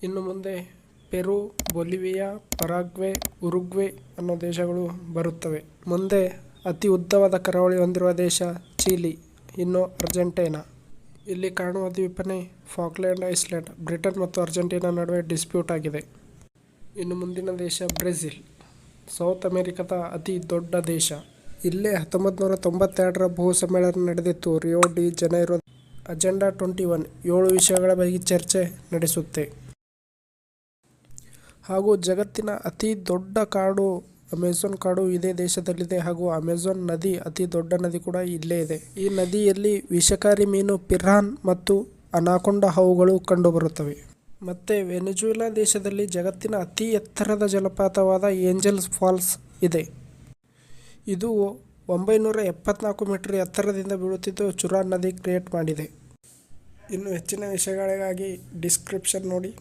ಇನ್ನು ಮುಂದೆ ಪೆರು, Bolivia, Paraguay, Uruguay ಅನ್ನೋ ದೇಶಗಳು ಬರುತ್ತವೆ. ಮುಂದೆ ಅತಿ ಉದ್ದವಾದ ಕರಾವಳಿ ಹೊಂದಿರುವ ದೇಶ ಚಿಲಿ, ಇನ್ನು ಅರ್ಜೆಂಟೈನಾ. ಇಲ್ಲಿ ಕಾಣುವ ದ್ವೀಪನೇ ಫಾಕ್ಲೆಂಡ್ ಐಸ್ಲ್ಯಾಂಡ್. ಬ್ರಿಟನ್ ಮತ್ತು ಅರ್ಜೆಂಟೈನಾ ನಡುವೆ ಡಿಸ್ಪ್ಯೂಟ್ ಆಗಿದೆ. ಇನ್ನು ಮುಂದಿನ ದೇಶ ಬ್ರೆಜಿಲ್, ಸೌತ್ ಅಮೆರಿಕದ ಅತಿ ದೊಡ್ಡ ದೇಶ. ಇಲ್ಲೇ 1992ರ ಭೂ ಸಮ್ಮೇಳನ ನಡೆದಿತ್ತು. ರಿಯೋ ಡಿ ಜನೈರೊ. ಅಜೆಂಡಾ 21 7 ವಿಷಯಗಳ ಬಗ್ಗೆ ಚರ್ಚೆ ನಡೆಸುತ್ತೆ. ಹಾಗೂ ಜಗತ್ತಿನ ಅತಿ ದೊಡ್ಡ ಕಾಡು ಅಮೆಜಾನ್ ಕಾಡು ಇದೇ ದೇಶದಲ್ಲಿದೆ. ಹಾಗೂ ಅಮೆಜಾನ್ ನದಿ ಅತಿ ದೊಡ್ಡ ನದಿ ಕೂಡ ಇಲ್ಲೇ ಇದೆ. ಈ ನದಿಯಲ್ಲಿ ವಿಷಕಾರಿ ಮೀನು ಪಿರಾನ್ ಮತ್ತು ಅನಾಕೊಂಡ ಹಾವುಗಳು ಕಂಡುಬರುತ್ತವೆ. ಮತ್ತೆ ವೆನೆಜುವೆಲಾ ದೇಶದಲ್ಲಿ ಜಗತ್ತಿನ ಅತಿ ಎತ್ತರದ ಜಲಪಾತವಾದ ಏಂಜಲ್ಸ್ ಫಾಲ್ಸ್ ಇದೆ. ಇದು 974 ಮೀಟರ್ ಎತ್ತರದಿಂದ ಬೀಳುತ್ತಿದ್ದು ಚುರಾನ್ ನದಿ ಕ್ರಿಯೇಟ್ ಮಾಡಿದೆ. ಇನ್ನು ಹೆಚ್ಚಿನ ವಿಷಯಗಳಿಗಾಗಿ ಡಿಸ್ಕ್ರಿಪ್ಷನ್ ನೋಡಿ.